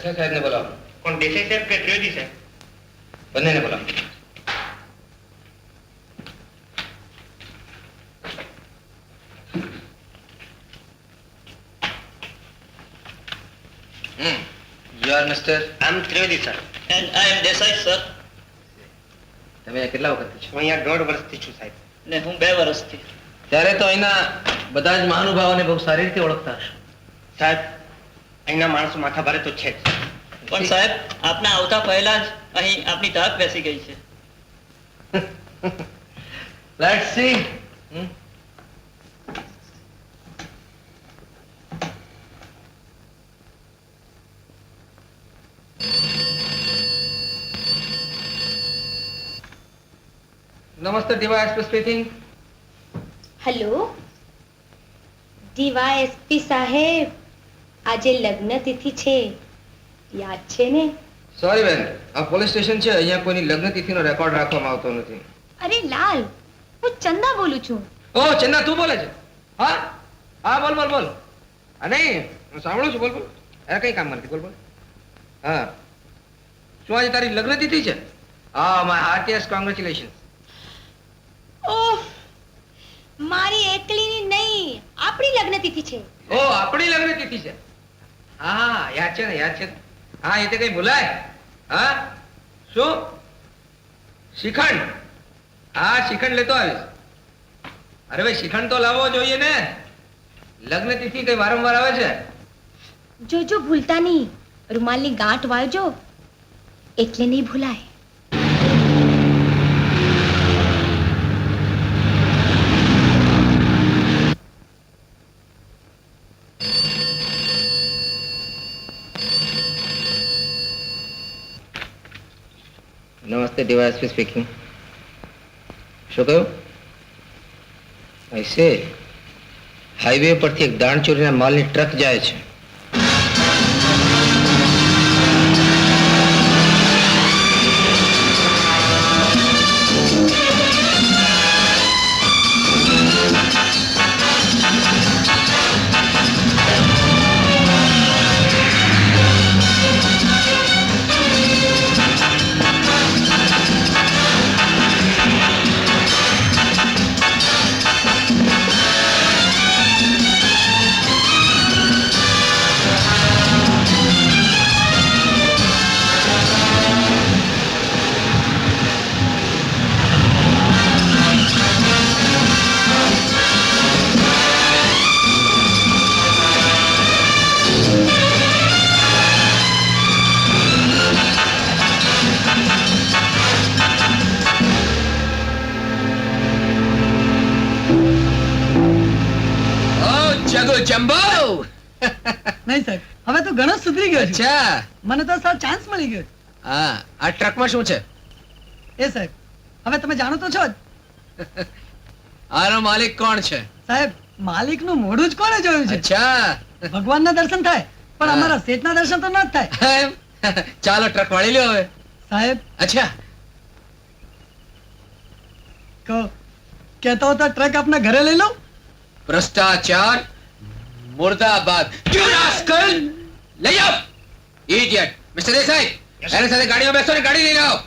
દેસાઈ સાહેબને બોલાવો. કોણ, દેસાઈ સાહેબ કે ત્રિવેદી સાહેબ? બંનેને બોલાવો. You are Mr. આમ Trivedi sir. And I am Desai, sir. તમે અહીંયા કેટલા વખતથી છો? હું અહીંયા 1.5 વર્ષથી છું સાહેબ. ને હું 2 વર્ષથી. ત્યારે તો અહીંના બધા જ મહાનુભાવોને બહુ સારી રીતે ઓળખતા હશો. સાહેબ, અહીંના માણસો માથા ભારે તો છે જ. પણ સાહેબ, આપના આવતા પહેલા જ અહીં આપની ધાક બેસી ગઈ છે. Let's see. નમસ્તે, ડીવાયએસપી સ્પીકિંગ. હેલો ડીવાયએસપી સાહેબ, આજે લગ્ન તિથિ છે, યાદ છે ને? સોરી બેન, આ પોલીસ સ્ટેશન છે, અહીંયા કોઈની લગ્ન તિથિનો રેકોર્ડ રાખવામાં આવતો નથી. અરે લાલ, હું ચંદા બોલું છું. ઓ ચંદા, તું બોલે છે? હા હા, બોલ બોલ બોલ. નહીં, હું સાંભળું છું, બોલ બોલ. અરે કઈ કામ નથી, બોલ બોલ. હા, શું આજે તારી લગ્ન તિથિ છે? હા, માય હાર્ટીએસ્ટ કોંગ્રેચ્યુલેશન. ઓહ, મારી એકલીની નહીં, આપણી લગ્ન તિથિ છે. ઓ, આપણી લગ્ન તિથિ છે. હા, યાદ છે ને, યાદ છે ને. હા, એ તો કઈ ભૂલાય? હા, શું શ્રીખંડ? હા, શ્રીખંડ લેતો આવીશ. અરે ભાઈ, શ્રીખંડ તો લાવવો જોઈએ ને. લગ્ન તિથિ કઈ વારંવાર આવે છે? જોજો ભૂલતા નહીં, રૂમાલની ગાંઠ વાળજો એટલે નહીં ભૂલાય. નમસ્તે, ડીવાયએસપી સ્પીકિંગ. શું કહ્યું? ऐसे હાઈવે પરથી એક દાણચોરીના માલની ટ્રક જાય છે. જંબો નહીં સાહેબ, હવે તો ઘણો સુધરી ગયો છે. અચ્છા, મને તો સાહેબ ચાન્સ મળી ગયો. હા, આ ટ્રકમાં શું છે? એ સાહેબ, હવે તમે જાણો તો છો જ. આનો માલિક કોણ છે? સાહેબ, માલિકનું મોઢું જ કોણે જોયું છે? અચ્છા, ભગવાનના દર્શન થાય, પણ હા. અમારા શેઠના દર્શન તો ન જ થાય. ચાલો ટ્રક વાળી લ્યો હવે. સાહેબ, અચ્છા, કહો કહેતો હતો ટ્રક આપના ઘરે લઈ લો. ભ્રષ્ટાચાર મુર્દાબાદ. You rascal! લઈ આવ. Idiot. મિસ્ટર દેસાઈ, એની સાથે ગાડીમાં બેસો ને ગાડી લઈને આવો.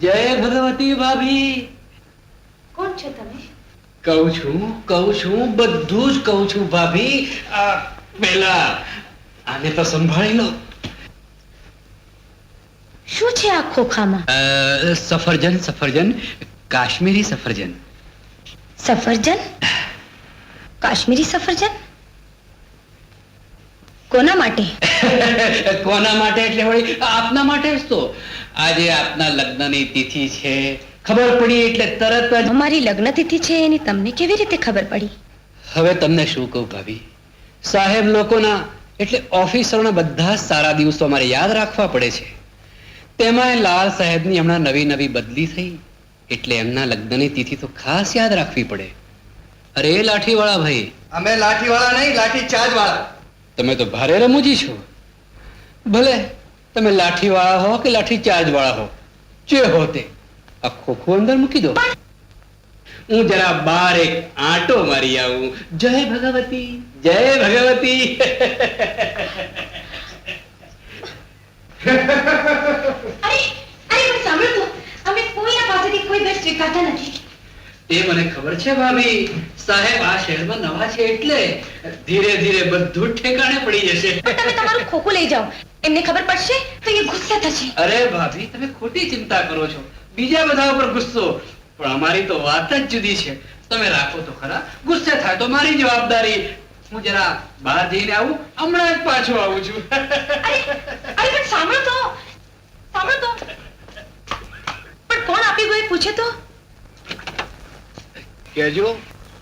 જય ભગવતી ભાભી. કોણ છો તમે? કહું છું બધું જ કહું છું ભાભી. પેલા આને તો સંભાળી લો. શું છે આ ખોખામાં? સફરજન, કાશ્મીરી સફરજન. સફરજન? કાશ્મીરી સફરજન? કોના માટે? કોના માટે એટલે વળી આપના માટે જ તો. આજે આપના લગ્નની તિથિ છે. ખબર પડી એટલે તરત જ. અમારી લગ્ન તિથિ છે એની તમને કેવી રીતે ખબર પડી? હવે તમને શું કહું ભાભી, સાહેબ લોકોના એટલે ઓફિસરોના બધા જ સારા દિવસો અમારે યાદ રાખવા પડે છે. તેમાં લાલ સાહેબની હમણાં નવી બદલી થઈ એટલે એમના લગ્નની તિથિ તો ખાસ યાદ રાખવી પડે. અરે લાઠીવાળા ભાઈ, અમે લાઠીવાળા નહીં, લાઠી ચાર્જ વાળા. તમે તો ભારે રમૂજી છો. ભલે તમે લાઠીવાળા હો કે લાઠી ચાર્જ વાળા હો, જે હો તે આ ખોખું અંદર મૂકી દો. હું જરા બાર એક આંટો મારી આવું. જય ભગવતી, જય ભગવતી. અરે પણ સાંભળો તો, અમે કોઈના પાસેથી કોઈ બેસ્ટ સ્વીકારતા નથી. એ મને ખબર છે ભાભી. સાહેબ આ શહેરમાં નવા છે એટલે ધીરે ધીરે બધું ઠેકાણે પડી જશે. પણ તમે તમારું ખોખું લઈ જાઓ, એમને ખબર પડશે તો એ ગુસ્સે થશે. અરે ભાભી, તમે ખોટી ચિંતા કરો છો. બીજા બધા ઉપર ગુસ્સો, પણ અમારી તો વાત જ જુદી છે. તમે રાખો તો ખરા. ગુસ્સે થાય તો મારી જવાબદારી. હું જરા બહાર જઈને આવું, હમણાં જ પાછો આવું છું. અરે પણ સાંભળો તો, પણ કોણ આપી ગયું એ પૂછે તો? કહેજો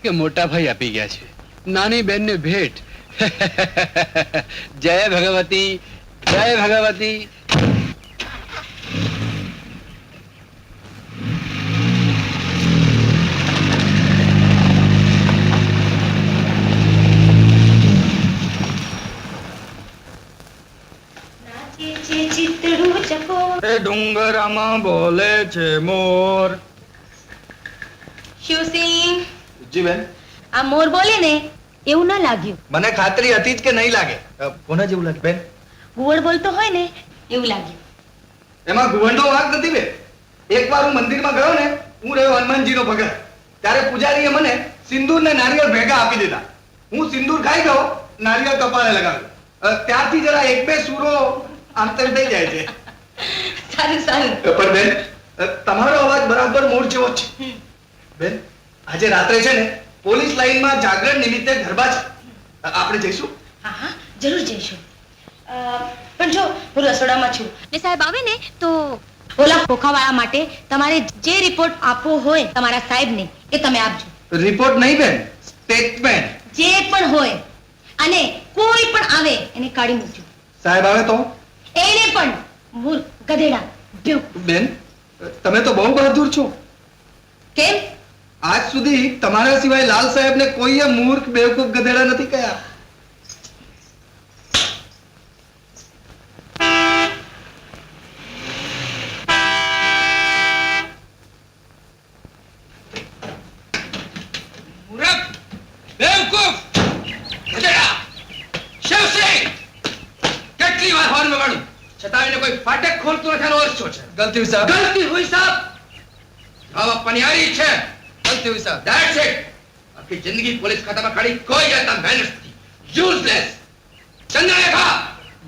કે મોટા ભાઈ આપી ગયા છે, નાની બેનને ભેટ. જય ભગવતી, જય ભગવતી. એ ડુંગરામાં બોલે છે મોર. શિવસિંહ, જી બેન, આ મોર બોલે ને એવું ના લાગ્યું. મને ખાતરી હતી જ કે નહીં લાગે. કોને જેવું લાગે બેન? ગુવડ બોલતો હોય ને એવું લાગ્યું. એમાં ગુવંડો વાંક નથી બેન. એકવાર હું મંદિરમાં ગયો ને, હું રહ્યો હનુમાનજીનો ભગત, ત્યારે પૂજારીએ મને સિંદૂર ને નારિયેળ ભેગા આપી દીધા. હું સિંદૂર ખાઈ ગયો, નારિયેળ કપાળે લગાવ્યું. ત્યારથી જરા એક બે સૂરો આમ તેમ થઈ જાય છે. સારું. પણ બેન, તમારો અવાજ બરાબર મોર જેવો છે. બેન, આજે રાત્રે છે ને પોલીસ લાઈનમાં જાગરણ નિમિત્તે ગરબા છે. આપણે જઈશું? હા, જરૂર જઈશું. પણ જો હું રસોડામાં છું ને સાહેબ આવે ને તો ઓલા ખોખાવાળા માટે તમારે જે રિપોર્ટ આપવો હોય તમારા સાહેબને એ તમે આપજો. રિપોર્ટ નહીં બેન, સ્ટેટમેન્ટ. જે પણ હોય અને કોઈ પણ આવે એને કાઢી મૂકજો. સાહેબ આવે તો? એને પણ મૂર્ખ, ગધેડા, બેવકૂફ. બેન, તમે તો બહુ બહાદુર છો. કેમ? આજ સુધી તમારા સિવાય લાલ સાહેબને કોઈએ મૂર્ખ, બેવકૂફ, ગધેડા નથી કહ્યા. મૂર્ખ, બેવકૂફ, ગધેડા, શિવસિંહ! કેટલી વાર હોર્ન વગાડું છતાં એને કોઈ ફાટક ખોલતું નથી. આનો અર્થ શું છે? ગલતી સાહેબ. ગલતી હોય સાહેબ, જવાબ આપવાની હારી છે. ગલતી હોય સાહેબ. That's it. આખી જિંદગી પોલીસ ખાતામાં કાઢી કોઈ જાતના મહેનત નથી. Useless. ચંદ્રલેખા!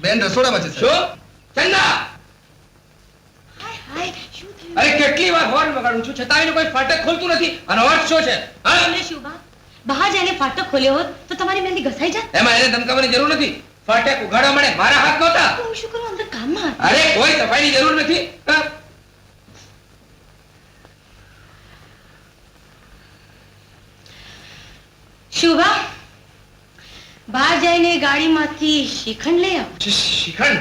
બેન રસોડામાં છે શું? ચંદ્રા! હાય, શું થયું? અરે કેટલી વાર હોર્ન વગાડું છું છતાં એને કોઈ ફાટક ખોલતું નથી. આનો અર્થ શું છે? હા? તમને શું બા? બહાર જઈને ફાટક ખોલ્યો હોત તો તમારી મહેંદી ઘસાઈ જાત. એમાં એને ધમકાવવાની જરૂર નથી. ફાટક ઉઘાડવા માટે મારા હાથ નહોતા. તો હું શું કરું? અંદર કામમાં હતી. અરે કોઈ સફાઈની જરૂર નથી. હા? શુભા, બહાર જઈને ગાડીમાંથી શ્રીખંડ લઈ આવો. શિખંડ?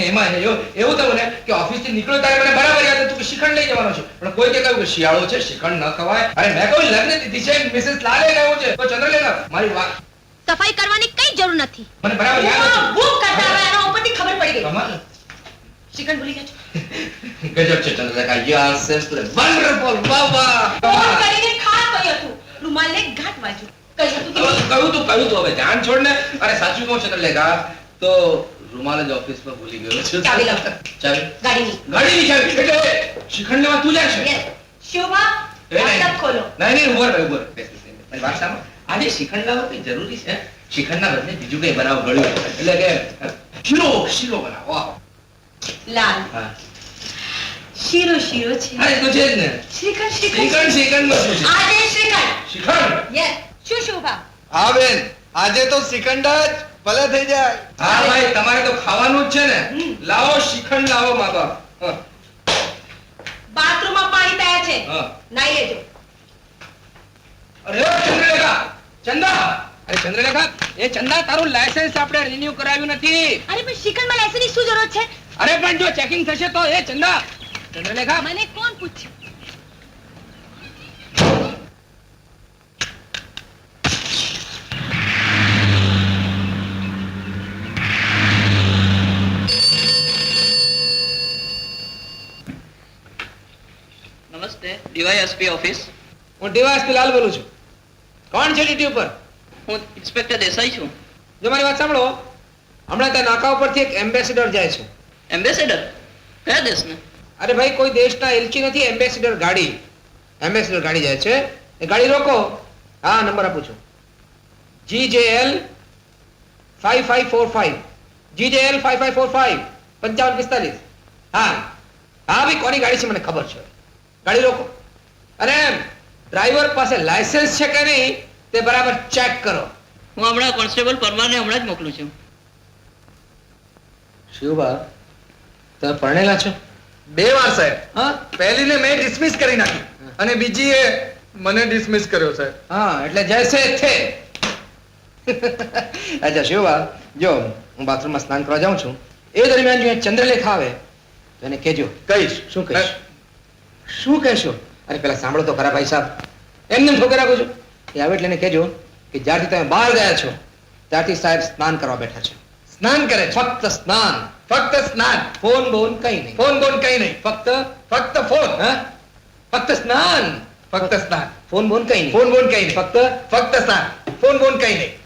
એમાં એવું થયું ને કે ઓફિસ થી નીકળ્યો ત્યારે મને બરાબર યાદ હતું કે શિખંડ લઈ જવાનો છે, પણ કોઈ કે કહ્યું કે શિયાળો છે, શિખંડ ન ખવાય. અરે મેં કહ્યું લગ્ન તિથિ છે, મિસિસ લાલે કહ્યું છે, તો ચંદ્રલેખા મારી વાત સફાઈ કરવાની કઈ જરૂર નથી. મને બરાબર યાદ હતું. બૂમ કરતા હવે આના ઉપરથી ખબર પડી ગઈ. કમાલ. શ્રીખંડ ભૂલી ગયા છો. ગજબ છે ચંદ્રલેખા. You are simply wonderful. વાહ વાહ. ફોન કરીને ખાસ કહ્યું હતું, રૂમાલને ગાંઠ વાંચ્યું. કહ્યું હતું કે કહ્યું તું હવે ધ્યાન છોડ ને. અરે સાચું કહું ચંદ્રલેખા, તો રૂમાલ જ ઓફિસ પર ભૂલી ગયો છું. ચાવી લાવ. ચાવી? ગાડીની ચાવી એટલે શિખંડ લેવા તું જાય છે? Yes. શુભા, એ નહીં. laptop ખોલો. નહીં ઉભો રહે. મારી વાત સાંભળ. આજે શિખંડ લાવવા કઈ જરૂરી છે? શિખંડના બદલે બીજું કઈ બનાવ ગળ્યું એટલે કે શીરો બનાવો. વાહ. લાલ હા. શીરો છે. અરે તો છે જ ને. શ્રીખંડ શ્રીખંડ શ્રીખંડમાં શું છે? આજે શ્રીખંડ. શ્રીખંડ. Yes. શું શુભા? હા બેન, આજે તો શ્રીખંડ જ. ભલે થઈ જાય. હા ભાઈ તમારે તો ખાવાનું જ છે ને. લાવો શ્રીખંડ લાવો મા બાપ. હા, બાથરૂમમાં પાણી તૈયાર છે હા. નાઈ લેજો. અરે ચંદ્રલેખા, ચંદા, અરે ચંદ્રલેખા, એ ચંદા તારું લાયસન્સ આપણે રિન્યુ કરાવ્યું નથી. અરે પણ શ્રીખંડમાં લાયસન્સની શું જરૂર છે? અરે પણ જો ચેકિંગ થશે તો એ ચંદા. ચંદ્રલેખા, મને કોણ પૂછે? નમસ્તે ડીવાયએસપી ઓફિસ. હું ડીવાયએસપી લાલ બોલું છું. કોણ છે ડ્યુટી ઉપર? હું ઇન્સ્પેક્ટર દેસાઈ છું. જો મારી વાત સાંભળો, હમણાં ત્યાં નાકા ઉપરથી એક એમ્બેસેડર જાય છે. એમ્બેસેડર કયા દેશને? અરે ભાઈ કોઈ દેશના એલચી નથી, એમ્બેસેડર ગાડી. એમ્બેસેડર ગાડી જાય છે. એ ગાડી રોકો. હા, નંબર આપું છું. GJL 5545. GJL 5545 5545. હા હા ભાઈ, કોની ગાડી છે મને ખબર છે. ગાડી રોકો. અને ડ્રાઈવર પાસે લાયસન્સ છે કે નહીં તે બરાબર ચેક કરો. હું હમણાં કોન્સ્ટેબલ પરમારને હમણાં જ મોકલું છું. શિવબા, તમે પરણેલા છો? 2 વાર સાહેબ. હા પહેલીને મેં ડિસમિસ કરી નાખી અને બીજી એ મને ડિસમિસ કર્યો સાહેબ. હા, એટલે જૈસે થે. અચ્છા શિવબા, જો હું બાથરૂમમાં સ્નાન કરવા જાઉં છું, એ દરમિયાન જો ચંદ્રલેખા આવે તો એને કહેજો. કહીશ. શું કહીશ? શું કહેશો? અરે પેલા સાંભળો તો ખરા ભાઈ સાહેબ, એમને ઠોકી રાખું છું. એ આવે એટલે એને કહેજો કે જ્યારથી તમે બહાર ગયા છો ત્યારથી સાહેબ સ્નાન કરવા બેઠા છે. સ્નાન કરે છે. ફક્ત સ્નાન, ફક્ત સ્નાન. ફોન બોન કઈ નહીં. ફોન બોન કઈ નહીં. ફક્ત ફક્ત ફોન. હા, ફક્ત સ્નાન, ફક્ત સ્નાન. ફોન બોન કઈ નહીં. ફોન બોન કઈ નહીં. ફક્ત ફક્ત સ્નાન. ફોન બોન કઈ નહીં.